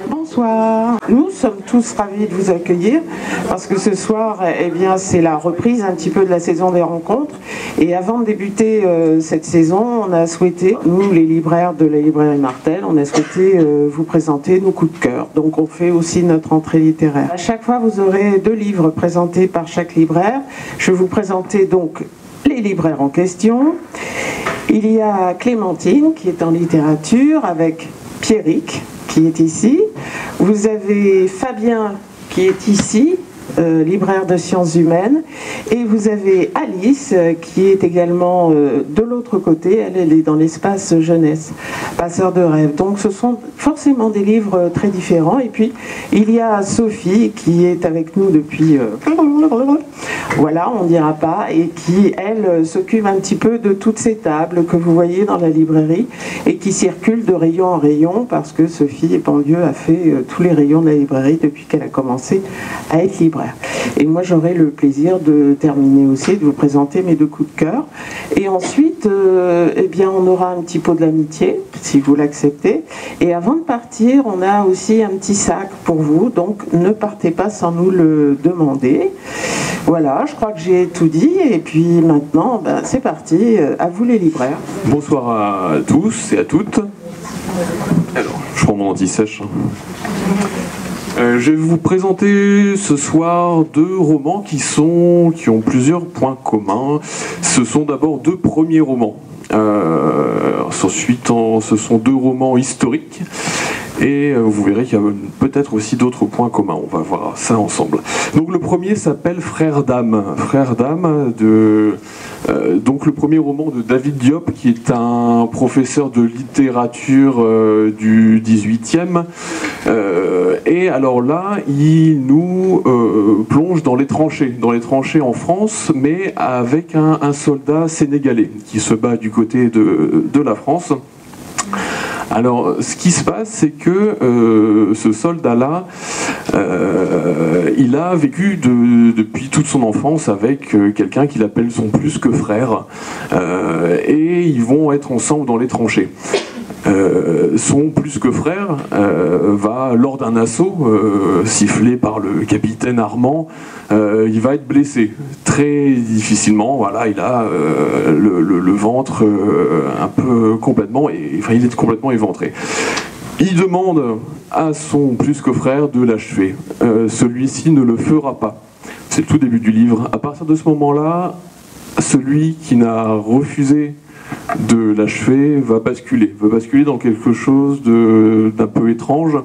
Bonsoir, nous sommes tous ravis de vous accueillir parce que ce soir, eh bien, c'est la reprise un petit peu de la saison des rencontres. Et avant de débuter cette saison, on a souhaité, nous les libraires de la librairie Martel, on a souhaité vous présenter nos coups de cœur. Donc on fait aussi notre entrée littéraire. À chaque fois, vous aurez 2 livres présentés par chaque libraire. Je vais vous présenter donc les libraires en question. Il y a Clémentine qui est en littérature avec Pierrick qui est ici. Vous avez Fabien qui est ici, libraire de sciences humaines, et vous avez Alice qui est également de l'autre côté, elle est dans l'espace jeunesse, passeur de rêves. Donc ce sont forcément des livres très différents. Et puis il y a Sophie qui est avec nous depuis voilà, on ne dira pas, et qui elle s'occupe un petit peu de toutes ces tables que vous voyez dans la librairie et qui circulent de rayon en rayon parce que Sophie Banlieue a fait tous les rayons de la librairie depuis qu'elle a commencé à être libraire. Et moi j'aurai le plaisir de terminer aussi, de vous présenter mes 2 coups de cœur. Et ensuite, eh bien, on aura un petit pot de l'amitié, si vous l'acceptez. Et avant de partir, on a aussi un petit sac pour vous, donc ne partez pas sans nous le demander. Voilà, je crois que j'ai tout dit. Et puis maintenant, ben, c'est parti, à vous les libraires. Bonsoir à tous et à toutes. Alors, je prends mon anti-sèche. Je vais vous présenter ce soir 2 romans qui ont plusieurs points communs. Ce sont d'abord 2 premiers romans. Ensuite, ce sont 2 romans historiques. Et vous verrez qu'il y a peut-être aussi d'autres points communs. On va voir ça ensemble. Donc le premier s'appelle Frères d'âme. Frères d'âme, donc le premier roman de David Diop, qui est un professeur de littérature du 18e. Et alors là, il nous plonge dans les tranchées en France, mais avec un soldat sénégalais qui se bat du côté de la France. Alors, ce qui se passe, c'est que ce soldat-là, il a vécu depuis toute son enfance avec quelqu'un qu'il appelle son plus que frère, et ils vont être ensemble dans les tranchées. Son plus que frère va, lors d'un assaut sifflé par le capitaine Armand, il va être blessé très difficilement. Voilà, il a le ventre un peu complètement, enfin il est complètement éventré. Il demande à son plus que frère de l'achever. Celui-ci ne le fera pas. C'est le tout début du livre. À partir de ce moment-là, celui qui n'a refusé de l'achever va basculer dans quelque chose d'un peu étrange,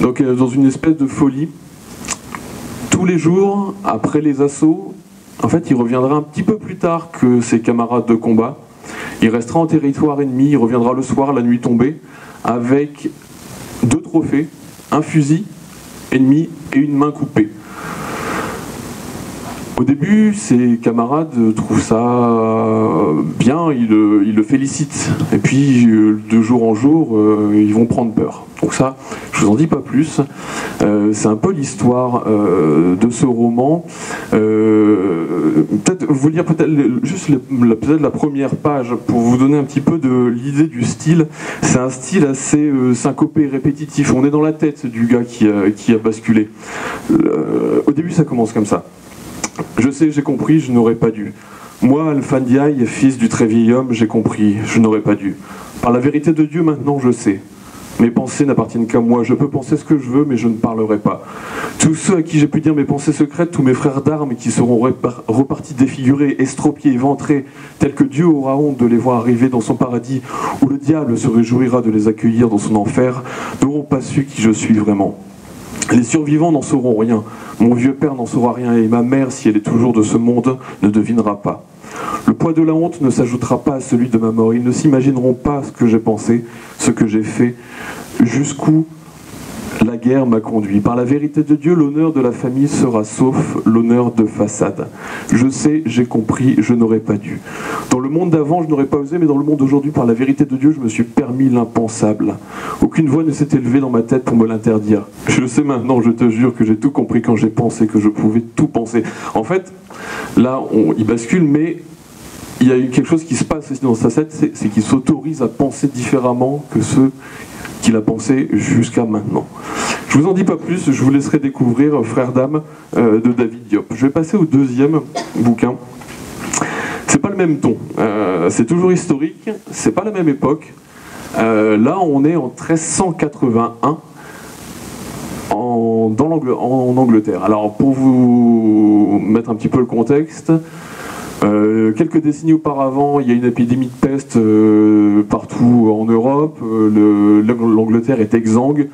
donc dans une espèce de folie. Tous les jours, après les assauts, en fait, il reviendra un petit peu plus tard que ses camarades de combat. Il restera en territoire ennemi, il reviendra le soir, la nuit tombée, avec 2 trophées, un fusil ennemi et une main coupée. Au début, ses camarades trouvent ça bien, ils le félicitent. Et puis, de jour en jour, ils vont prendre peur. Donc ça, je vous en dis pas plus. C'est un peu l'histoire de ce roman. Peut-être vous lire juste la première page pour vous donner un petit peu de l'idée du style. C'est un style assez syncopé, répétitif. On est dans la tête du gars qui a basculé. Au début, ça commence comme ça. Je sais, j'ai compris, je n'aurais pas dû. Moi, Alpha Ndiaye, fils du très vieil homme, j'ai compris, je n'aurais pas dû. Par la vérité de Dieu, maintenant, je sais. Mes pensées n'appartiennent qu'à moi. Je peux penser ce que je veux, mais je ne parlerai pas. Tous ceux à qui j'ai pu dire mes pensées secrètes, tous mes frères d'armes qui seront repartis défigurés, estropiés, éventrés, tels que Dieu aura honte de les voir arriver dans son paradis, où le diable se réjouira de les accueillir dans son enfer, n'auront pas su qui je suis vraiment. Les survivants n'en sauront rien. Mon vieux père n'en saura rien, et ma mère, si elle est toujours de ce monde, ne devinera pas. Le poids de la honte ne s'ajoutera pas à celui de ma mort. Ils ne s'imagineront pas ce que j'ai pensé, ce que j'ai fait, jusqu'où la guerre m'a conduit. Par la vérité de Dieu, l'honneur de la famille sera sauf l'honneur de façade. Je sais, j'ai compris, je n'aurais pas dû. Dans le monde d'avant, je n'aurais pas osé, mais dans le monde d'aujourd'hui, par la vérité de Dieu, je me suis permis l'impensable. Aucune voix ne s'est élevée dans ma tête pour me l'interdire. Je le sais maintenant, je te jure que j'ai tout compris quand j'ai pensé que je pouvais tout penser. En fait, là, il bascule, mais il y a eu quelque chose qui se passe aussi dans sa tête, c'est qu'il s'autorise à penser différemment que ceux qu'il a pensé jusqu'à maintenant. Je vous en dis pas plus, je vous laisserai découvrir Frères d'âme de David Diop. Je vais passer au deuxième bouquin. C'est pas le même ton, c'est toujours historique, c'est pas la même époque. Là, on est en 1381 en Angleterre. Alors, pour vous mettre un petit peu le contexte, quelques décennies auparavant, il y a une épidémie de peste partout en Europe. L'Angleterre est exsangue.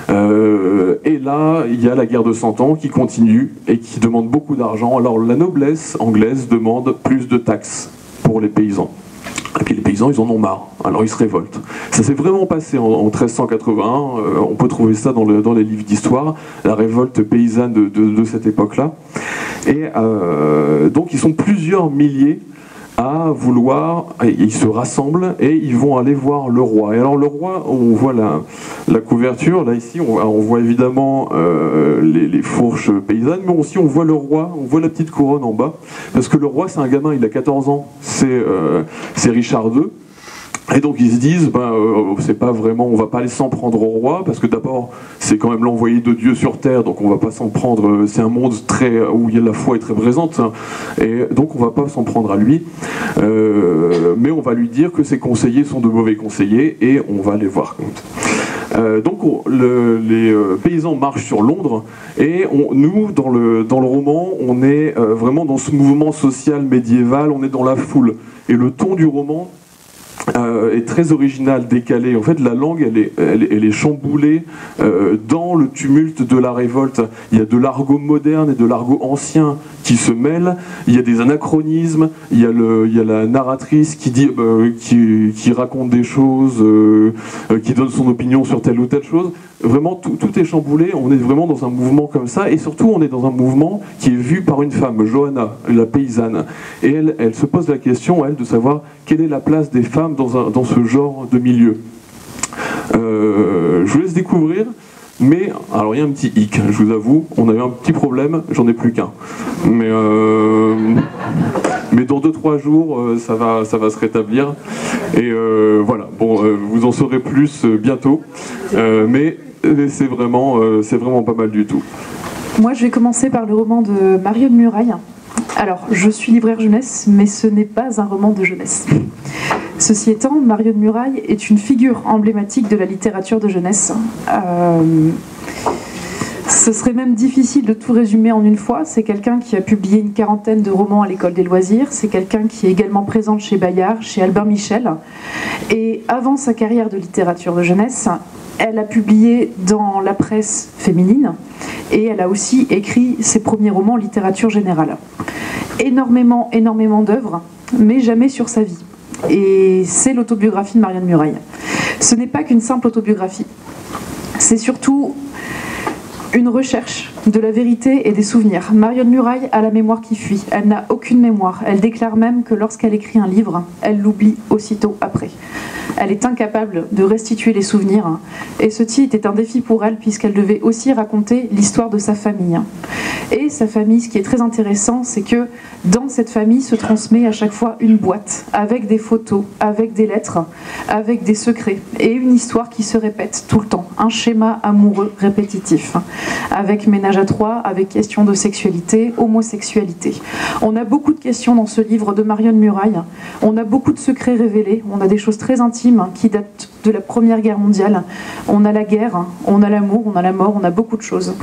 Et là, il y a la guerre de 100 ans qui continue et qui demande beaucoup d'argent. Alors, la noblesse anglaise demande plus de taxes pour les paysans. Et puis les paysans, ils en ont marre, alors ils se révoltent. Ça s'est vraiment passé en 1381, on peut trouver ça dans les livres d'histoire, la révolte paysanne de cette époque-là. Et donc ils sont plusieurs milliers à vouloir, ils se rassemblent et ils vont aller voir le roi. Et alors le roi, on voit la couverture, là ici, on voit évidemment les fourches paysannes, mais aussi on voit le roi, on voit la petite couronne en bas, parce que le roi c'est un gamin, il a 14 ans, c'est Richard II. Et donc ils se disent, c'est pas vraiment, on va pas aller s'en prendre au roi, parce que d'abord c'est quand même l'envoyé de Dieu sur terre, donc on va pas s'en prendre, c'est un monde où la foi est très présente, hein, et donc on va pas s'en prendre à lui, mais on va lui dire que ses conseillers sont de mauvais conseillers, et on va les voir. Donc les paysans marchent sur Londres, et nous, dans le roman, on est vraiment dans ce mouvement social médiéval, on est dans la foule, et le ton du roman est très original, décalé. En fait, la langue, elle est chamboulée dans le tumulte de la révolte. Il y a de l'argot moderne et de l'argot ancien qui se mêlent. Il y a des anachronismes. Il y a la narratrice qui raconte des choses, qui donne son opinion sur telle ou telle chose. Vraiment, tout est chamboulé. On est vraiment dans un mouvement comme ça. Et surtout, on est dans un mouvement qui est vu par une femme, Johanna, la paysanne. Et elle se pose la question, elle, de savoir quelle est la place des femmes dans ce genre de milieu. Je vous laisse découvrir, mais alors il y a un petit hic, je vous avoue, on a eu un petit problème, j'en ai plus qu'un. Mais dans 2-3 jours, ça va se rétablir. Et voilà, bon, vous en saurez plus bientôt, mais c'est vraiment pas mal du tout. Moi, je vais commencer par le roman de Marion Muraille. Alors, je suis libraire jeunesse, mais ce n'est pas un roman de jeunesse. Ceci étant, Marion Muraille est une figure emblématique de la littérature de jeunesse. Ce serait même difficile de tout résumer en une fois. C'est quelqu'un qui a publié une 40aine de romans à l'école des loisirs. C'est quelqu'un qui est également présente chez Bayard, chez Albert Michel. Et avant sa carrière de littérature de jeunesse, elle a publié dans la presse féminine et elle a aussi écrit ses premiers romans en littérature générale. Énormément d'œuvres, mais jamais sur sa vie. Et c'est l'autobiographie de Marion Muraille. Ce n'est pas qu'une simple autobiographie. C'est surtout une recherche de la vérité et des souvenirs. Marion Muraille a la mémoire qui fuit. Elle n'a aucune mémoire. Elle déclare même que lorsqu'elle écrit un livre, elle l'oublie aussitôt après. Elle est incapable de restituer les souvenirs. Et ceci était un défi pour elle puisqu'elle devait aussi raconter l'histoire de sa famille. Et sa famille, ce qui est très intéressant, c'est que dans cette famille se transmet à chaque fois une boîte avec des photos, avec des lettres, avec des secrets et une histoire qui se répète tout le temps. Un schéma amoureux répétitif. Avec ménage à trois, avec questions de sexualité, homosexualité. On a beaucoup de questions dans ce livre de Marion Muraille. On a beaucoup de secrets révélés. On a des choses très intimes qui datent de la Première Guerre mondiale. On a la guerre, on a l'amour, on a la mort, on a beaucoup de choses.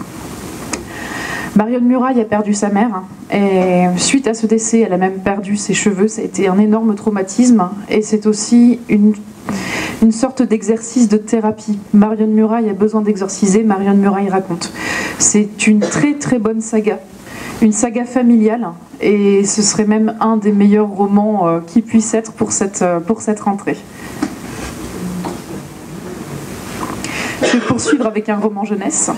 Marion Muraille a perdu sa mère et suite à ce décès, elle a même perdu ses cheveux. Ça a été un énorme traumatisme et c'est aussi une sorte d'exercice de thérapie. Marion Muraille a besoin d'exorciser, Marion Muraille raconte. C'est une très très bonne saga, une saga familiale et ce serait même un des meilleurs romans qui puisse être pour cette rentrée. Je vais poursuivre avec un roman jeunesse.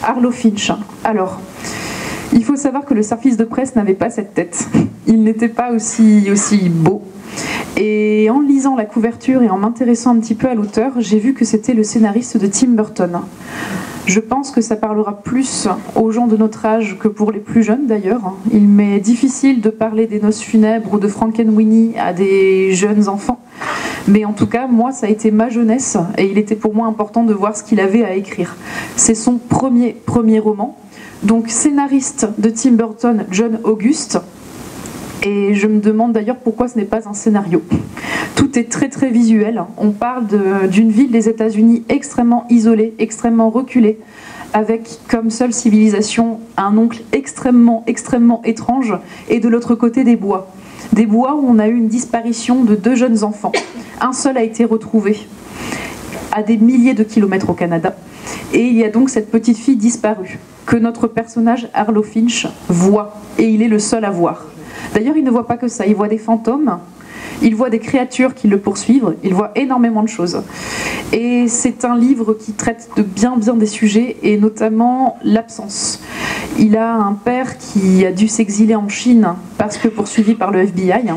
Arlo Finch. Alors, il faut savoir que le service de presse n'avait pas cette tête. Il n'était pas aussi beau. Et en lisant la couverture et en m'intéressant un petit peu à l'auteur, j'ai vu que c'était le scénariste de Tim Burton. Je pense que ça parlera plus aux gens de notre âge que pour les plus jeunes d'ailleurs. Il m'est difficile de parler des noces funèbres ou de Frankenweenie à des jeunes enfants. Mais en tout cas, moi, ça a été ma jeunesse et il était pour moi important de voir ce qu'il avait à écrire. C'est son premier roman. Donc scénariste de Tim Burton, John August. Et je me demande d'ailleurs pourquoi ce n'est pas un scénario. Tout est très très visuel. On parle d'une ville des États-Unis extrêmement isolée, extrêmement reculée, avec comme seule civilisation un oncle extrêmement étrange, et de l'autre côté des bois. Des bois où on a eu une disparition de 2 jeunes enfants. Un seul a été retrouvé à des milliers de kilomètres au Canada. Et il y a donc cette petite fille disparue, que notre personnage Arlo Finch voit, et il est le seul à voir. D'ailleurs, il ne voit pas que ça, il voit des fantômes, il voit des créatures qui le poursuivent, il voit énormément de choses. Et c'est un livre qui traite de bien des sujets, et notamment l'absence. Il a un père qui a dû s'exiler en Chine parce que poursuivi par le FBI,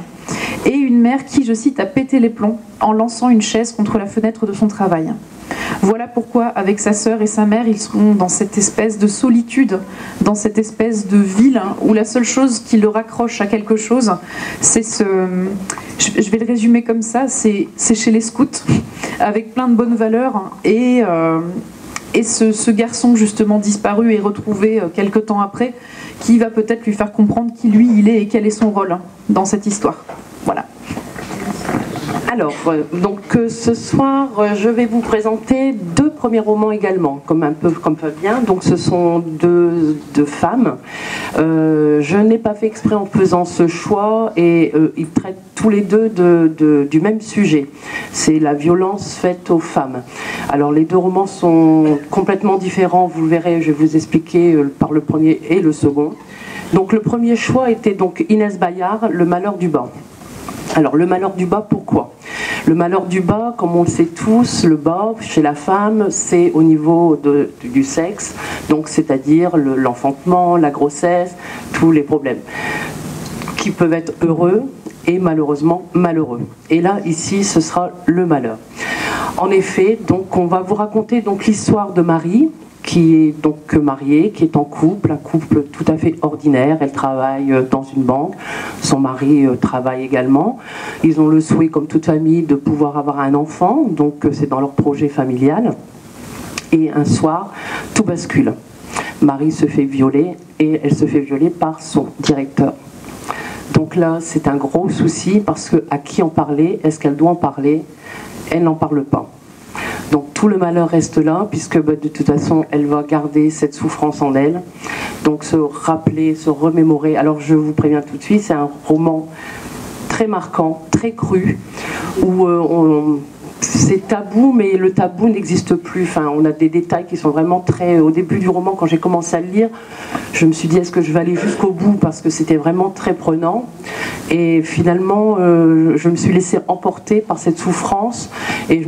et une mère qui, je cite, a pété les plombs en lançant une chaise contre la fenêtre de son travail. Voilà pourquoi, avec sa sœur et sa mère, ils sont dans cette espèce de solitude, dans cette espèce de ville où la seule chose qui le raccroche à quelque chose, c'est je vais le résumer comme ça, c'est chez les scouts, avec plein de bonnes valeurs, et ce garçon justement disparu et retrouvé quelque temps après, qui va peut-être lui faire comprendre qui lui il est et quel est son rôle dans cette histoire. Voilà. Alors, donc ce soir, je vais vous présenter 2 premiers romans également, comme Fabien. Donc, ce sont deux femmes. Je n'ai pas fait exprès en faisant ce choix, et ils traitent tous les deux du même sujet. C'est la violence faite aux femmes. Alors, les 2 romans sont complètement différents. Vous le verrez, je vais vous expliquer par le premier et le second. Donc, le premier choix était donc Inès Bayard, Le malheur du bas. Alors, le malheur du bas, pourquoi ? Le malheur du bas, comme on le sait tous, le bas, chez la femme, c'est au niveau du sexe, donc c'est-à-dire l'enfantement, la grossesse, tous les problèmes qui peuvent être heureux et malheureusement malheureux. Et là, ici, ce sera le malheur. En effet, donc, on va vous raconter donc l'histoire de Marie, qui est donc mariée, qui est en couple, un couple tout à fait ordinaire. Elle travaille dans une banque, son mari travaille également. Ils ont le souhait, comme toute famille, de pouvoir avoir un enfant, donc c'est dans leur projet familial. Et un soir, tout bascule. Marie se fait violer, et elle se fait violer par son directeur. Donc là, c'est un gros souci, parce que à qui en parler? Est-ce qu'elle doit en parler? Elle n'en parle pas. Donc tout le malheur reste là, puisque de toute façon, elle va garder cette souffrance en elle. Donc se rappeler, se remémorer. Alors je vous préviens tout de suite, c'est un roman très marquant, très cru, où c'est tabou, mais le tabou n'existe plus. Enfin, on a des détails qui sont vraiment très... Au début du roman, quand j'ai commencé à le lire, je me suis dit, est-ce que je vais aller jusqu'au bout? Parce que c'était vraiment très prenant. Et finalement, je me suis laissée emporter par cette souffrance. Et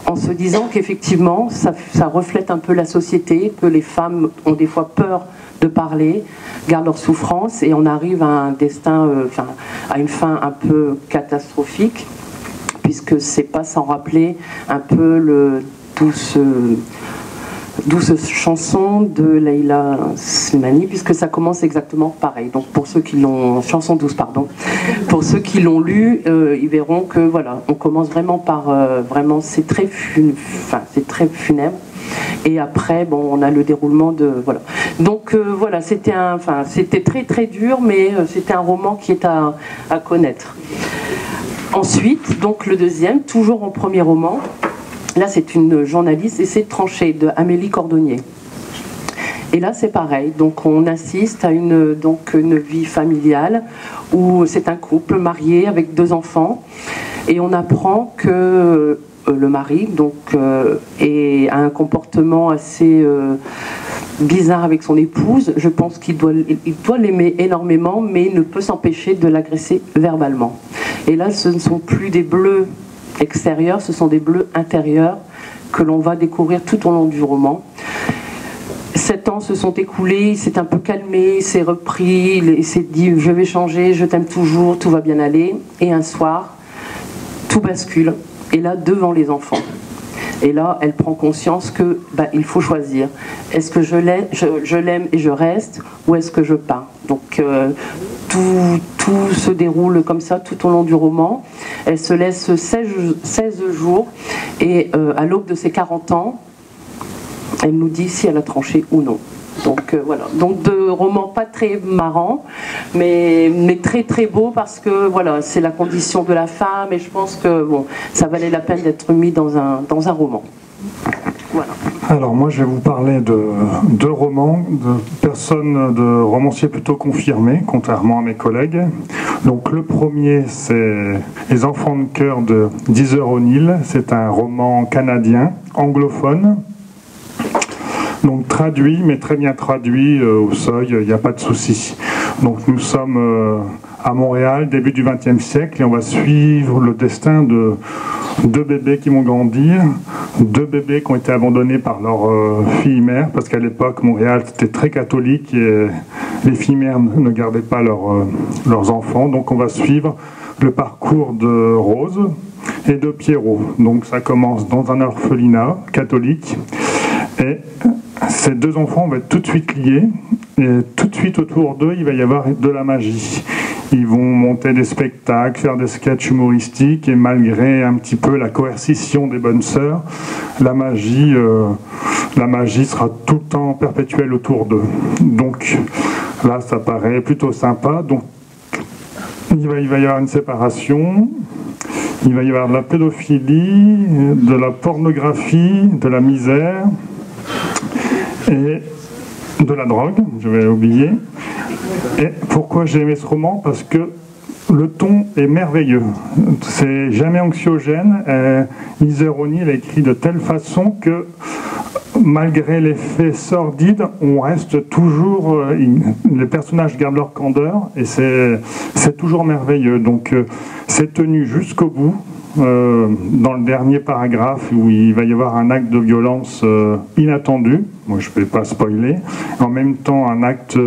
en se disant qu'effectivement, ça reflète un peu la société, que les femmes ont des fois peur de parler, gardent leur souffrance, et on arrive à un destin, à une fin un peu catastrophique, puisque c'est pas sans rappeler un peu le douce chanson de Leila Slimani, puisque ça commence exactement pareil. Donc pour ceux qui l'ont, chanson douce, pardon, pour ceux qui l'ont lu, ils verront que voilà, on commence vraiment par vraiment, c'est très funèbre. Et après, bon, on a le déroulement de voilà. Donc voilà, c'était très très dur, mais c'était un roman qui est à connaître. Ensuite, donc le deuxième, toujours en premier roman. Là, c'est une journaliste, et c'est Tranchée de Amélie Cordonnier. Et là, c'est pareil. Donc, on assiste à une vie familiale où c'est un couple marié avec 2 enfants, et on apprend que le mari a un comportement assez bizarre avec son épouse. Je pense qu'il doit l'aimer énormément, mais il ne peut s'empêcher de l'agresser verbalement. Et là, ce ne sont plus des bleus extérieurs, ce sont des bleus intérieurs que l'on va découvrir tout au long du roman. 7 ans se sont écoulés, il s'est un peu calmé, il s'est repris, il s'est dit je vais changer, je t'aime toujours, tout va bien aller. Et un soir, tout bascule, et là devant les enfants. Et là, elle prend conscience que il faut choisir. Est-ce que je l'aime et je reste, ou est-ce que je pars? Donc tout se déroule comme ça tout au long du roman. Elle se laisse 16 jours, et à l'aube de ses 40 ans, elle nous dit si elle a tranché ou non. Donc voilà, donc de romans pas très marrants, mais très très beaux, parce que voilà, c'est la condition de la femme, et je pense que bon, ça valait la peine d'être mis dans un roman. Voilà. Alors moi je vais vous parler de romans, de romanciers plutôt confirmés, contrairement à mes collègues. Donc le premier, c'est Les Enfants de cœur de Heather O'Neill. C'est un roman canadien, anglophone. Donc traduit, mais très bien traduit au seuil, il n'y a pas de souci. Donc nous sommes à Montréal, début du XXe siècle, et on va suivre le destin de deux bébés qui vont grandir, deux bébés qui ont été abandonnés par leur fille-mère, parce qu'à l'époque, Montréal, c'était très catholique, et les filles-mères ne gardaient pas leurs enfants. Donc on va suivre le parcours de Rose et de Pierrot. Donc ça commence dans un orphelinat catholique, et ces deux enfants vont être tout de suite liés, et tout de suite autour d'eux, il va y avoir de la magie. Ils vont monter des spectacles, faire des sketchs humoristiques, et malgré un petit peu la coercition des bonnes sœurs, la magie sera tout le temps perpétuelle autour d'eux. Donc là, ça paraît plutôt sympa. Donc il va y avoir une séparation, il va y avoir de la pédophilie, de la pornographie, de la misère, et de la drogue, je vais oublier. Et pourquoi j'ai aimé ce roman? Parce que le ton est merveilleux. C'est jamais anxiogène. Heather O'Neill a écrit de telle façon que, malgré les faits sordides, on reste toujours... les personnages gardent leur candeur, et c'est toujours merveilleux. Donc c'est tenu jusqu'au bout. Dans le dernier paragraphe, où il va y avoir un acte de violence inattendu, moi je ne vais pas spoiler, en même temps un acte,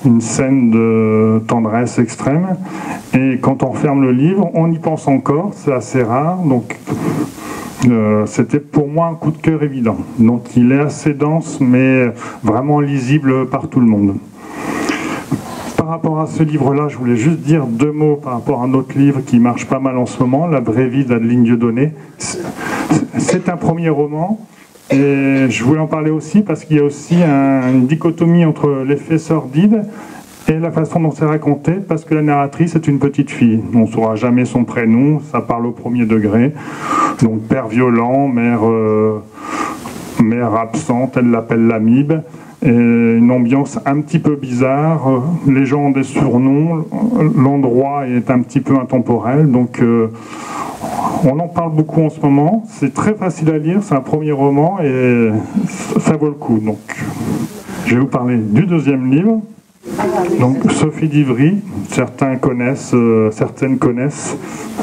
une scène de tendresse extrême, et quand on ferme le livre, on y pense encore, c'est assez rare, donc c'était pour moi un coup de cœur évident. Donc il est assez dense, mais vraiment lisible par tout le monde. Par rapport à ce livre-là, je voulais juste dire deux mots par rapport à un autre livre qui marche pas mal en ce moment, La vraie vie d'Adeline Dieudonné. C'est un premier roman, et je voulais en parler aussi parce qu'il y a aussi une dichotomie entre l'effet sordide et la façon dont c'est raconté, parce que la narratrice est une petite fille. On ne saura jamais son prénom, ça parle au premier degré. Donc père violent, mère absente, elle l'appelle l'amibe. Et une ambiance un petit peu bizarre, les gens ont des surnoms, l'endroit est un petit peu intemporel, donc on en parle beaucoup en ce moment, c'est très facile à lire, c'est un premier roman et ça vaut le coup. Donc je vais vous parler du deuxième livre, donc Sophie d'Ivry, certaines connaissent,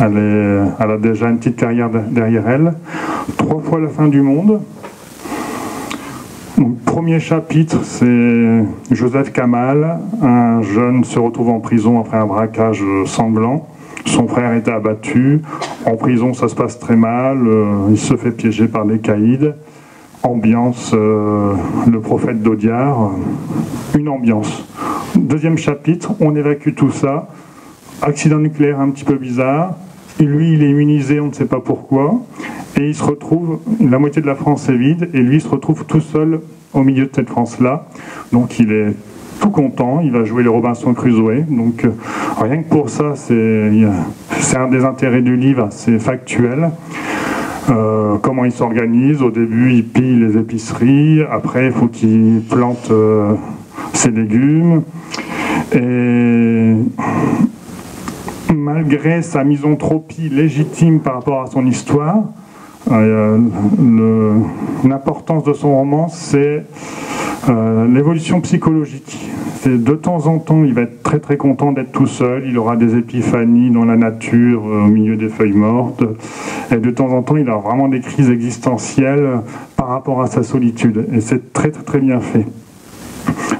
elle a déjà une petite carrière derrière elle, 3 fois la fin du monde. Donc, premier chapitre, c'est Joseph Kamal, un jeune se retrouve en prison après un braquage sanglant. Son frère était abattu. En prison, ça se passe très mal. Il se fait piéger par des caïds. Ambiance, le prophète d'Audiard. Une ambiance. Deuxième chapitre, on évacue tout ça. Accident nucléaire un petit peu bizarre. Et lui, il est immunisé, on ne sait pas pourquoi. Et il se retrouve, la moitié de la France est vide, et lui il se retrouve tout seul au milieu de cette France-là. Donc il est tout content, il va jouer les Robinson Crusoe. Donc rien que pour ça, c'est un des intérêts du livre, c'est factuel. Comment il s'organise, au début il pille les épiceries, après il faut qu'il plante ses légumes. Et malgré sa misanthropie légitime par rapport à son histoire, l'importance de son roman, c'est l'évolution psychologique. C'est de temps en temps, il va être très très content d'être tout seul, il aura des épiphanies dans la nature, au milieu des feuilles mortes, et de temps en temps, il a vraiment des crises existentielles par rapport à sa solitude, et c'est très très très bien fait.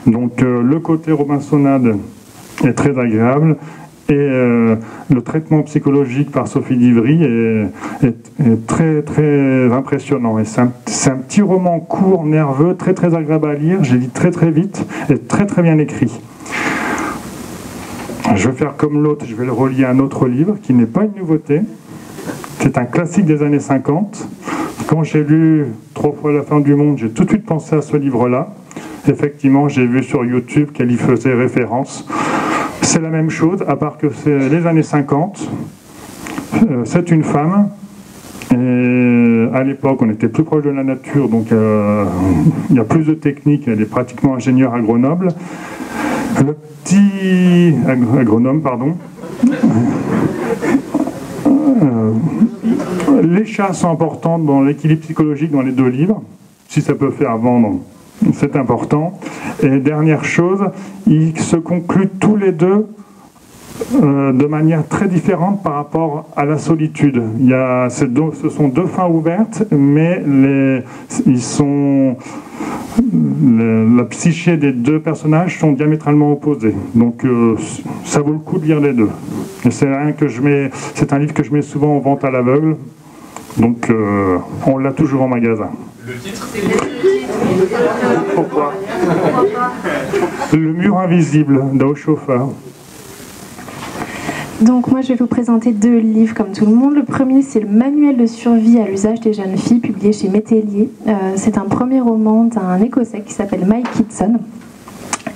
Donc le côté Robinsonade est très agréable, Et le traitement psychologique par Sophie Divry est très très impressionnant. Et c'est un petit roman court, nerveux, très très agréable à lire. J'ai lu très très vite et très très bien écrit. Je vais faire comme l'autre, je vais le relier à un autre livre qui n'est pas une nouveauté. C'est un classique des années 50. Quand j'ai lu 3 fois la fin du monde, j'ai tout de suite pensé à ce livre-là. Effectivement, j'ai vu sur YouTube qu'elle y faisait référence. C'est la même chose, à part que c'est les années 50. C'est une femme. Et à l'époque, on était plus proche de la nature, donc il y a plus de techniques. Elle est pratiquement ingénieure à Grenoble. Agronome, pardon. Les chats sont importants dans l'équilibre psychologique dans les 2 livres. Si ça peut faire vendre, c'est important. Et dernière chose, ils se concluent tous les deux de manière très différente par rapport à la solitude. Ce sont 2 fins ouvertes, mais la psyché des 2 personnages sont diamétralement opposés. Donc ça vaut le coup de lire les 2. Et c'est un livre que je mets souvent en vente à l'aveugle. Donc on l'a toujours en magasin. Le titre ? Pourquoi ? Le mur invisible d'Ao Chauffeur. Donc moi je vais vous présenter 2 livres comme tout le monde. Le premier c'est le manuel de survie à l'usage des jeunes filles publié chez Métellier. C'est un premier roman d'un Écossais qui s'appelle Mike Kitson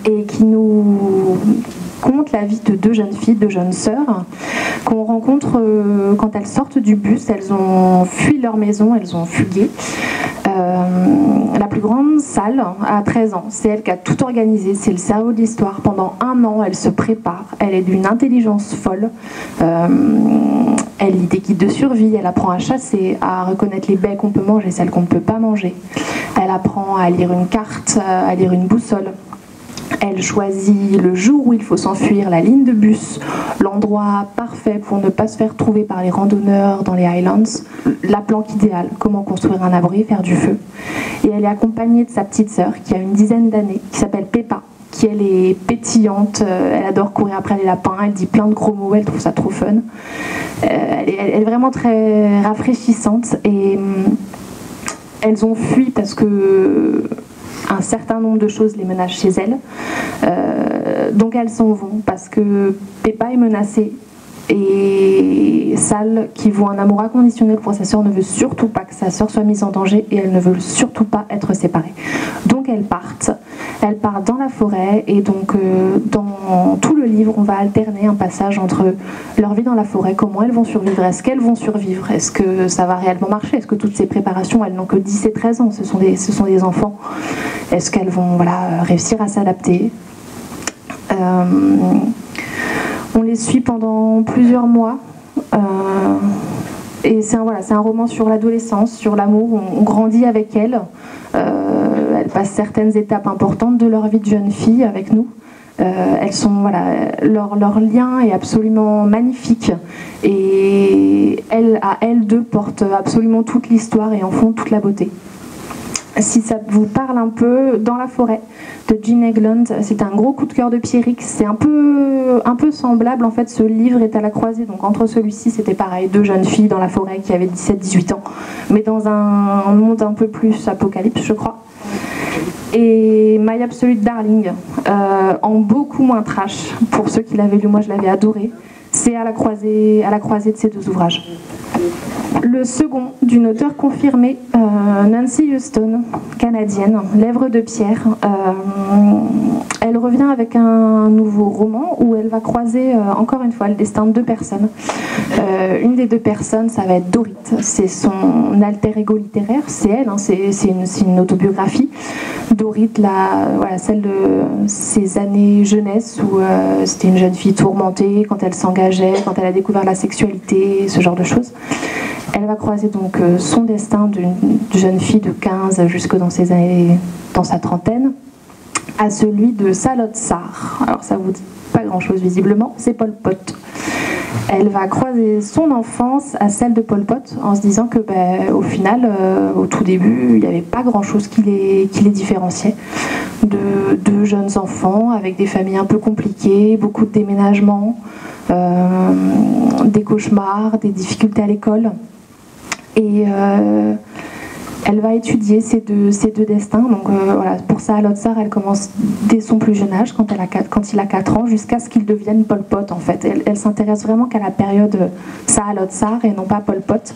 et qui nous conte la vie de 2 jeunes filles, 2 jeunes sœurs qu'on rencontre quand elles sortent du bus. Elles ont fui leur maison, elles ont fugué. La plus grande, Sal, a 13 ans. C'est elle qui a tout organisé. C'est le cerveau de l'histoire. Pendant 1 an, elle se prépare. Elle est d'une intelligence folle. Elle lit des guides de survie. Elle apprend à chasser, à reconnaître les baies qu'on peut manger, celles qu'on ne peut pas manger. Elle apprend à lire une carte, à lire une boussole. Elle choisit le jour où il faut s'enfuir, la ligne de bus, l'endroit parfait pour ne pas se faire trouver par les randonneurs dans les Highlands, la planque idéale, comment construire un abri, faire du feu. Et elle est accompagnée de sa petite sœur qui a une dizaine d'années, qui s'appelle Peppa, qui elle est pétillante, elle adore courir après les lapins, elle dit plein de gros mots, elle trouve ça trop fun. Elle est vraiment très rafraîchissante et elles ont fui parce que un certain nombre de choses les menacent chez elles. Donc elles s'en vont parce que Peppa est menacée et Sal, qui voit un amour inconditionnel pour sa sœur, ne veut surtout pas que sa sœur soit mise en danger et elle ne veut surtout pas être séparée. Donc elles partent dans la forêt et donc dans tout le livre on va alterner un passage entre leur vie dans la forêt, comment elles vont survivre, est-ce qu'elles vont survivre, est-ce que ça va réellement marcher, est-ce que toutes ces préparations, elles n'ont que 10 et 13 ans, ce sont des enfants, est-ce qu'elles vont réussir à s'adapter. On les suit pendant plusieurs mois et c'est un roman sur l'adolescence, sur l'amour. On grandit avec elles. Elles passent certaines étapes importantes de leur vie de jeune fille avec nous. Leur lien est absolument magnifique et elles 2 portent absolument toute l'histoire et en font toute la beauté. Si ça vous parle un peu, Dans la forêt de Jean Eglund, c'est un gros coup de cœur de Pierrick. C'est un peu semblable en fait. Ce livre est à la croisée. Donc entre celui-ci, c'était pareil, 2 jeunes filles dans la forêt qui avaient 17-18 ans, mais dans un monde un peu plus apocalypse, je crois. Et My Absolute Darling, en beaucoup moins trash. Pour ceux qui l'avaient lu, moi je l'avais adoré. C'est à la croisée de ces 2 ouvrages. Le second, d'une auteure confirmée, Nancy Huston, canadienne, Lèvres de pierre. Elle revient avec un nouveau roman où elle va croiser encore une fois le destin de 2 personnes. Une des 2 personnes, ça va être Dorit. C'est son alter ego littéraire, c'est elle, c'est une autobiographie. Dorit, celle de ses années jeunesse où c'était une jeune fille tourmentée quand elle s'engageait, quand elle a découvert la sexualité, ce genre de choses. Elle va croiser donc son destin d'une jeune fille de 15 jusque dans sa trentaine à celui de Saloth Sar. Alors ça vous dit pas grand chose visiblement, c'est Pol Pot. Elle va croiser son enfance à celle de Pol Pot en se disant que au final, au tout début, il n'y avait pas grand chose qui les différenciait. De 2 jeunes enfants avec des familles un peu compliquées, beaucoup de déménagements, des cauchemars, des difficultés à l'école. Et elle va étudier ces deux destins. Donc voilà, pour Saha Lotsahr, elle commence dès son plus jeune âge, quand il a 4 ans, jusqu'à ce qu'il devienne Pol Pot en fait. Elle s'intéresse vraiment qu'à la période Saha Lotsahr et non pas Pol Pot,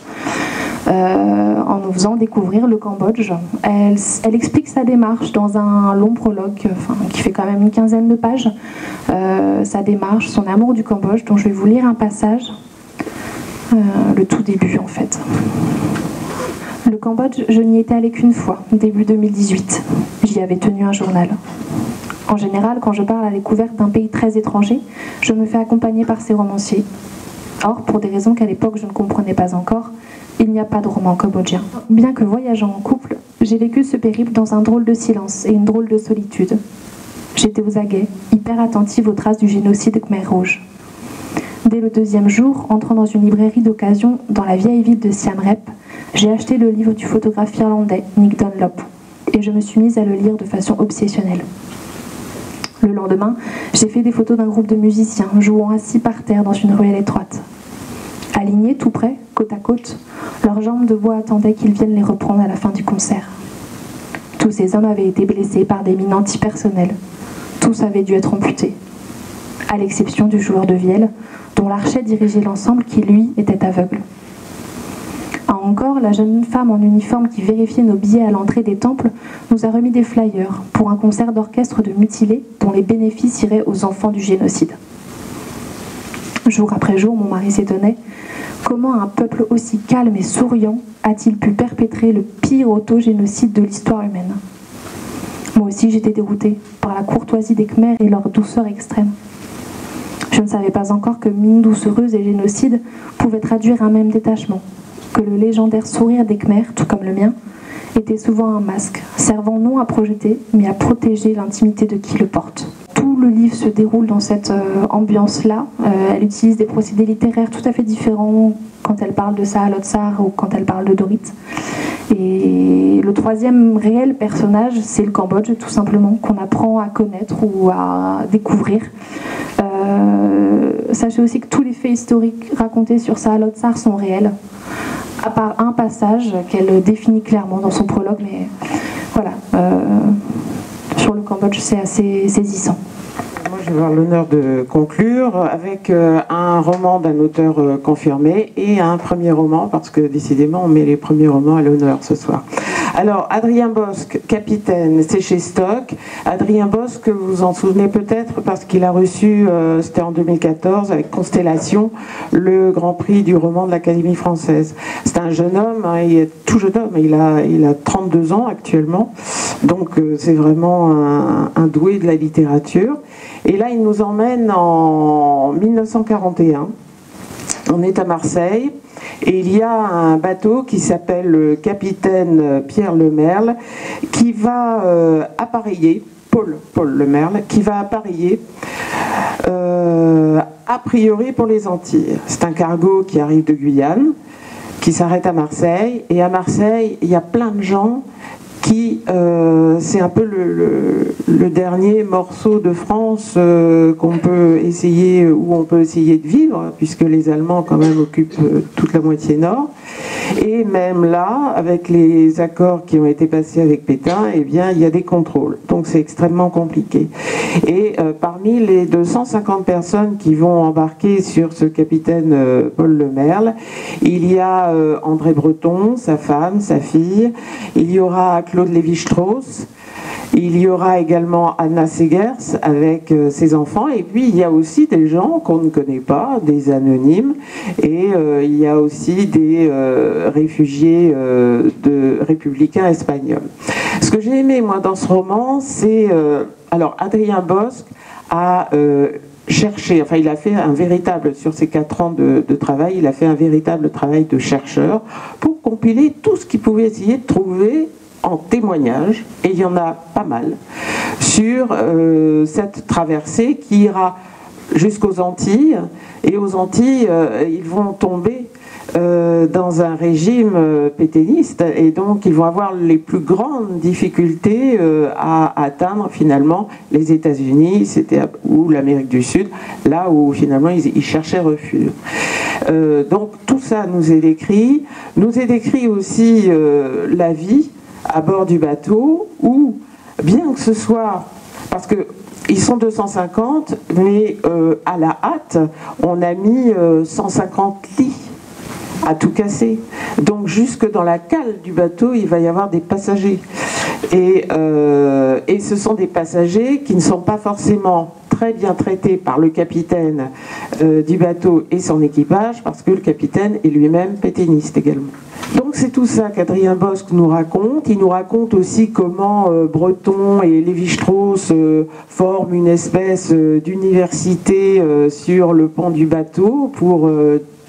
en nous faisant découvrir le Cambodge. Elle explique sa démarche dans un long prologue qui fait quand même une 15aine de pages. Sa démarche, son amour du Cambodge, dont je vais vous lire un passage, le tout début en fait. Le Cambodge, je n'y étais allée qu'une fois, début 2018. J'y avais tenu un journal. En général, quand je pars à la découverte d'un pays très étranger, je me fais accompagner par ces romanciers. Or, pour des raisons qu'à l'époque je ne comprenais pas encore, il n'y a pas de roman cambodgien. Bien que voyageant en couple, j'ai vécu ce périple dans un drôle de silence et une drôle de solitude. J'étais aux aguets, hyper attentive aux traces du génocide Khmer Rouge. Dès le 2e jour, entrant dans une librairie d'occasion dans la vieille ville de Siem Reap, j'ai acheté le livre du photographe irlandais Nick Dunlop et je me suis mise à le lire de façon obsessionnelle. Le lendemain, j'ai fait des photos d'un groupe de musiciens jouant assis par terre dans une ruelle étroite. Alignés tout près, côte à côte, leurs jambes de bois attendaient qu'ils viennent les reprendre à la fin du concert. Tous ces hommes avaient été blessés par des mines antipersonnelles. Tous avaient dû être amputés, à l'exception du joueur de vielle, dont l'archet dirigeait l'ensemble qui, lui, était aveugle. À Angkor, la jeune femme en uniforme qui vérifiait nos billets à l'entrée des temples nous a remis des flyers pour un concert d'orchestre de mutilés dont les bénéfices iraient aux enfants du génocide. Jour après jour, mon mari s'étonnait. Comment un peuple aussi calme et souriant a-t-il pu perpétrer le pire autogénocide de l'histoire humaine? Moi aussi, j'étais déroutée par la courtoisie des Khmers et leur douceur extrême. Je ne savais pas encore que mine doucereuse et génocide pouvaient traduire un même détachement, que le légendaire sourire des Khmers, tout comme le mien, était souvent un masque, servant non à projeter, mais à protéger l'intimité de qui le porte. Tout le livre se déroule dans cette ambiance-là. Elle utilise des procédés littéraires tout à fait différents quand elle parle de Saha Lotsahr ou quand elle parle de Dorit. Et le 3e réel personnage, c'est le Cambodge, tout simplement, qu'on apprend à connaître ou à découvrir. Sachez aussi que tous les faits historiques racontés sur Saha Lotsahr sont réels, à part un passage qu'elle définit clairement dans son prologue, mais voilà, sur le Cambodge, c'est assez saisissant. Moi, je vais avoir l'honneur de conclure avec un roman d'un auteur confirmé et un premier roman, parce que décidément, on met les premiers romans à l'honneur ce soir. Alors, Adrien Bosc, Capitaine, c'est chez Stock. Adrien Bosc, vous vous en souvenez peut-être parce qu'il a reçu, c'était en 2014, avec Constellation, le Grand Prix du roman de l'Académie française. C'est un jeune homme, hein, il est tout jeune homme, il a 32 ans actuellement, donc c'est vraiment un doué de la littérature. Et là, il nous emmène en 1941. On est à Marseille. Et il y a un bateau qui s'appelle le Capitaine Pierre Le Merle qui va appareiller, Paul Le Merle, qui va appareiller a priori pour les Antilles. C'est un cargo qui arrive de Guyane, qui s'arrête à Marseille. Et à Marseille, il y a plein de gens qui, c'est un peu le dernier morceau de France qu'on peut essayer, où on peut essayer de vivre, puisque les Allemands quand même occupent toute la moitié nord. Et même là, avec les accords qui ont été passés avec Pétain, eh bien, il y a des contrôles. Donc c'est extrêmement compliqué. Et parmi les 250 personnes qui vont embarquer sur ce capitaine Paul Le Merle, il y a André Breton, sa femme, sa fille, il y aura Claude Lévi-Strauss, il y aura également Anna Segers avec ses enfants, et puis il y a aussi des gens qu'on ne connaît pas, des anonymes, et il y a aussi des réfugiés républicains espagnols. Ce que j'ai aimé moi dans ce roman, c'est alors Adrien Bosc a cherché, enfin il a fait un véritable, sur ses 4 ans de travail, il a fait un véritable travail de chercheur pour compiler tout ce qu'il pouvait essayer de trouver en témoignage, et il y en a pas mal, sur cette traversée qui ira jusqu'aux Antilles, et aux Antilles, ils vont tomber dans un régime pétainiste, et donc ils vont avoir les plus grandes difficultés à atteindre finalement les États-Unis ou l'Amérique du Sud, là où finalement ils cherchaient refuge. Donc tout ça nous est décrit aussi la vie à bord du bateau, où bien que ce soit, parce que ils sont 250, mais à la hâte, on a mis 150 lits à tout casser. Donc jusque dans la cale du bateau, il va y avoir des passagers. Et ce sont des passagers qui ne sont pas forcément très bien traités par le capitaine du bateau et son équipage, parce que le capitaine est lui-même pétainiste également. Donc c'est tout ça qu'Adrien Bosc nous raconte. Il nous raconte aussi comment Breton et Lévi-Strauss forment une espèce d'université sur le pont du bateau pour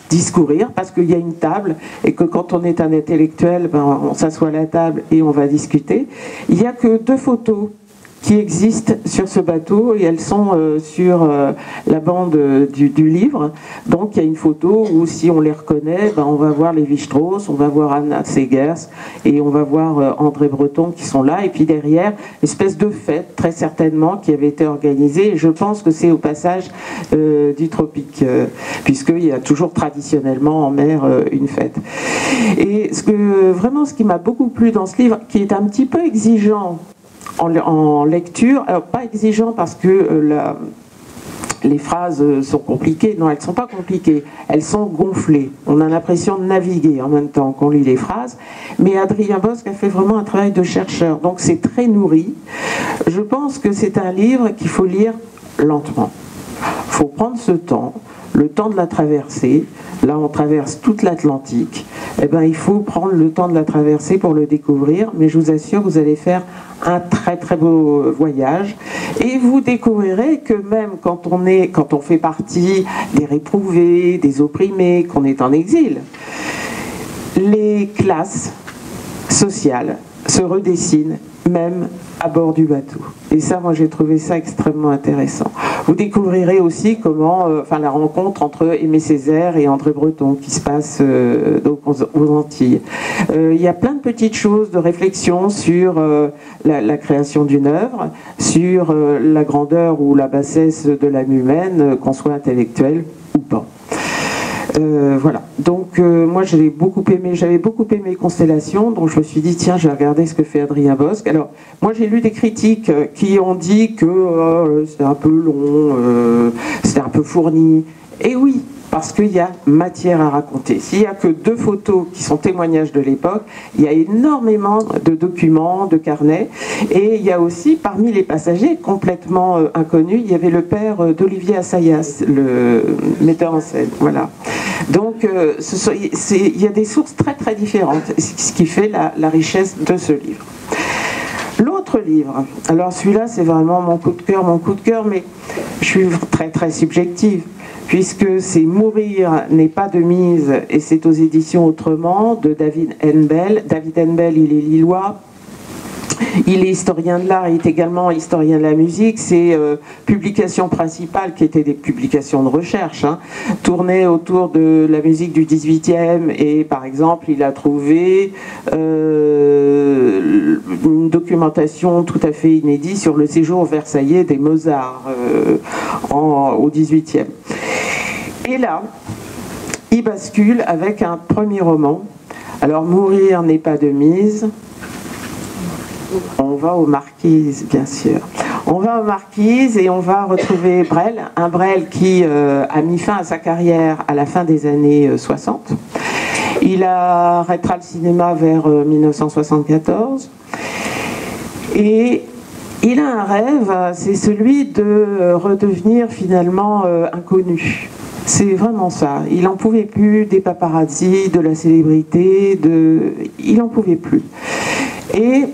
discourir, parce qu'il y a une table et que quand on est un intellectuel, ben, on s'assoit à la table et on va discuter. Il n'y a que 2 photos qui existent sur ce bateau, et elles sont sur la bande du livre. Donc il y a une photo où, si on les reconnaît, ben, on va voir Lévi-Strauss, on va voir Anna Segers et on va voir André Breton qui sont là, et puis derrière, espèce de fête très certainement qui avait été organisée, et je pense que c'est au passage du tropique, puisqu'il y a toujours traditionnellement en mer une fête. Et ce qui m'a beaucoup plu dans ce livre, qui est un petit peu exigeant en lecture, alors pas exigeant parce que les phrases sont compliquées, non, elles ne sont pas compliquées, elles sont gonflées, on a l'impression de naviguer en même temps qu'on lit les phrases, mais Adrien Bosc a fait vraiment un travail de chercheur, donc c'est très nourri. Je pense que c'est un livre qu'il faut lire lentement, il faut prendre ce temps, le temps de la traversée. Là on traverse toute l'Atlantique, eh ben, il faut prendre le temps de la traversée pour le découvrir, mais je vous assure, vous allez faire un très très beau voyage, et vous découvrirez que même quand on fait partie des réprouvés, des opprimés, qu'on est en exil, les classes sociales se redessinent même à bord du bateau. Et ça, moi, j'ai trouvé ça extrêmement intéressant. Vous découvrirez aussi comment, la rencontre entre Aimé Césaire et André Breton qui se passe donc aux Antilles. Il y a plein de petites choses de réflexion sur la création d'une œuvre, sur la grandeur ou la bassesse de l'âme humaine, qu'on soit intellectuel ou pas. Voilà, donc moi j'avais beaucoup aimé Constellation, donc je me suis dit tiens, je vais regarder ce que fait Adrien Bosc. Alors moi j'ai lu des critiques qui ont dit que c'était un peu long, c'était un peu fourni, et oui, parce qu'il y a matière à raconter. S'il n'y a que 2 photos qui sont témoignages de l'époque, il y a énormément de documents, de carnets, et il y a aussi, parmi les passagers complètement inconnus, il y avait le père d'Olivier Assayas, le metteur en scène. Voilà. Donc il y a des sources très très différentes, ce qui fait la richesse de ce livre. L'autre livre, alors celui-là c'est vraiment mon coup de cœur, mais je suis très très subjective, puisque c'est Mourir n'est pas de mise, et c'est aux éditions Autrement, de David Henbel. David Henbel, il est lillois, il est historien de l'art, il est également historien de la musique. Ses publications principales, qui étaient des publications de recherche, tournaient autour de la musique du XVIIIe, et par exemple il a trouvé une documentation tout à fait inédite sur le séjour versaillais des Mozart au XVIIIe. Et là, il bascule avec un premier roman. Alors, Mourir n'est pas de mise. On va aux Marquises, bien sûr. On va aux Marquises et on va retrouver Brel, un Brel qui a mis fin à sa carrière à la fin des années 60. Il arrêtera le cinéma vers 1974. Et il a un rêve, c'est celui de redevenir finalement inconnu. C'est vraiment ça. Il n'en pouvait plus des paparazzis, de la célébrité, il n'en pouvait plus. Et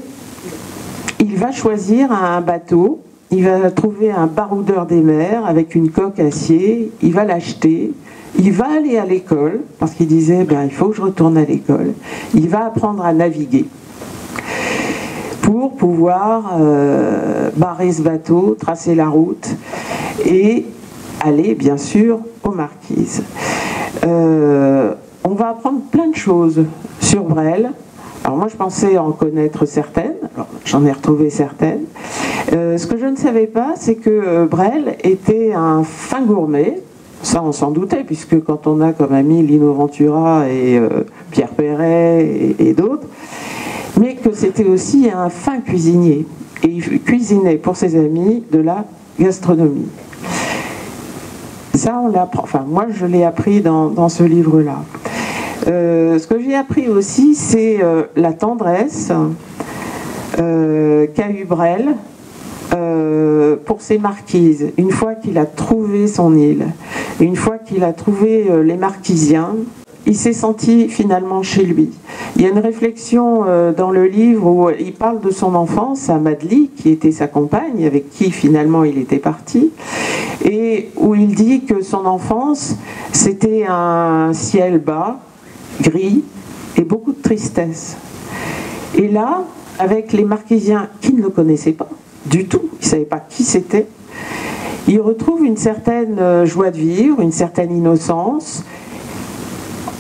il va choisir un bateau, il va trouver un baroudeur des mers avec une coque acier, il va l'acheter, il va aller à l'école, parce qu'il disait, il faut que je retourne à l'école. Il va apprendre à naviguer pour pouvoir barrer ce bateau, tracer la route et aller, bien sûr, aux Marquises. on va apprendre plein de choses sur Brel. Alors moi je pensais en connaître certaines, alors j'en ai retrouvé certaines. Ce que je ne savais pas, c'est que Brel était un fin gourmet. Ça on s'en doutait, puisque quand on a comme ami Lino Ventura et Pierre Perret et d'autres, mais que c'était aussi un fin cuisinier. Et il cuisinait pour ses amis de la gastronomie. Ça on l'apprend, enfin moi je l'ai appris dans ce livre-là. Ce que j'ai appris aussi, c'est la tendresse qu'a eu Brel pour ses marquises. Une fois qu'il a trouvé son île, une fois qu'il a trouvé les marquisiens, il s'est senti finalement chez lui. Il y a une réflexion dans le livre où il parle de son enfance à Madly, qui était sa compagne, avec qui finalement il était parti, et où il dit que son enfance, c'était un ciel bas, gris, et beaucoup de tristesse. Et là, avec les marquisiens qui ne le connaissaient pas du tout, ils ne savaient pas qui c'était, il retrouve une certaine joie de vivre, une certaine innocence.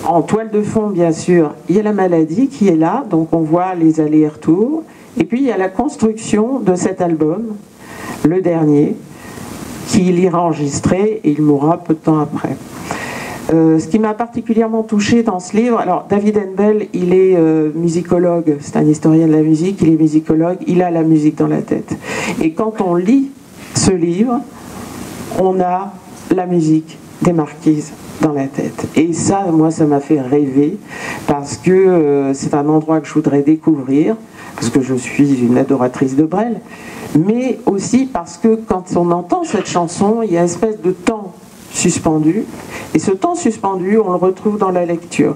En toile de fond, bien sûr, il y a la maladie qui est là, donc on voit les allers et retours. Et puis il y a la construction de cet album, le dernier, qu'il ira enregistrer et il mourra peu de temps après. Ce qui m'a particulièrement touchée dans ce livre, alors David Endel, il est musicologue, c'est un historien de la musique, il est musicologue, il a la musique dans la tête. Et quand on lit ce livre, on a la musique des Marquises dans la tête. Et ça, moi, ça m'a fait rêver, parce que c'est un endroit que je voudrais découvrir, parce que je suis une adoratrice de Brel, mais aussi parce que quand on entend cette chanson, il y a une espèce de temps suspendu, et ce temps suspendu, on le retrouve dans la lecture.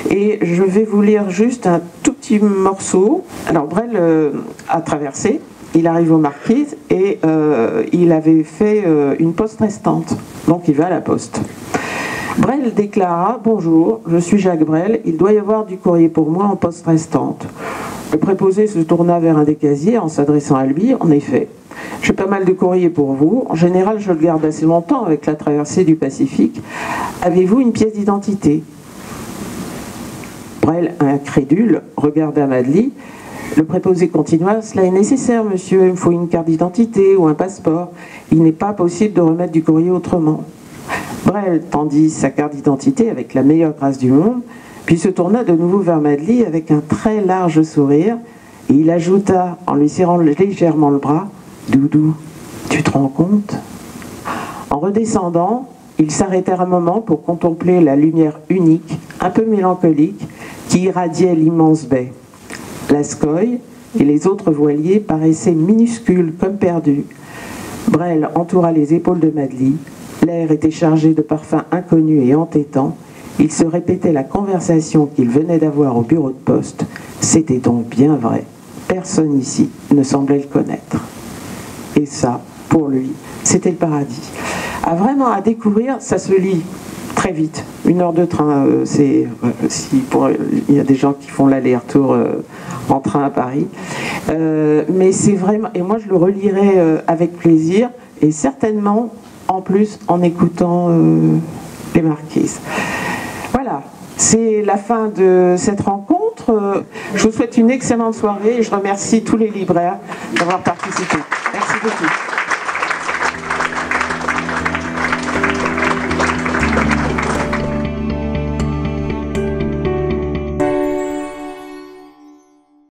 Et je vais vous lire juste un tout petit morceau. Alors Brel a traversé, il arrive aux Marquises, et il avait fait une poste restante, donc il va à la poste. Brel déclara: « Bonjour, je suis Jacques Brel, il doit y avoir du courrier pour moi en poste restante. » Le préposé se tourna vers un des casiers en s'adressant à lui. « En effet, j'ai pas mal de courrier pour vous. En général, je le garde assez longtemps avec la traversée du Pacifique. Avez-vous une pièce d'identité ?» Brel, incrédule, regarda Madly. Le préposé continua: « Cela est nécessaire, monsieur, il me faut une carte d'identité ou un passeport. Il n'est pas possible de remettre du courrier autrement. » Brel tendit sa carte d'identité avec la meilleure grâce du monde, puis se tourna de nouveau vers Madly avec un très large sourire, et il ajouta, en lui serrant légèrement le bras: « Doudou, tu te rends compte ?» En redescendant, ils s'arrêtèrent un moment pour contempler la lumière unique, un peu mélancolique, qui irradiait l'immense baie. Lascoï et les autres voiliers paraissaient minuscules comme perdus. Brel entoura les épaules de Madly. L'air était chargé de parfums inconnus et entêtants. Il se répétait la conversation qu'il venait d'avoir au bureau de poste. C'était donc bien vrai. Personne ici ne semblait le connaître. Et ça, pour lui, c'était le paradis. Vraiment à découvrir, ça se lit très vite. 1 heure de train, il y a des gens qui font l'aller-retour en train à Paris. Mais c'est vraiment, et moi je le relirai avec plaisir, et certainement en plus en écoutant les Marquises. Voilà, c'est la fin de cette rencontre. Je vous souhaite une excellente soirée et je remercie tous les libraires d'avoir participé. Merci beaucoup.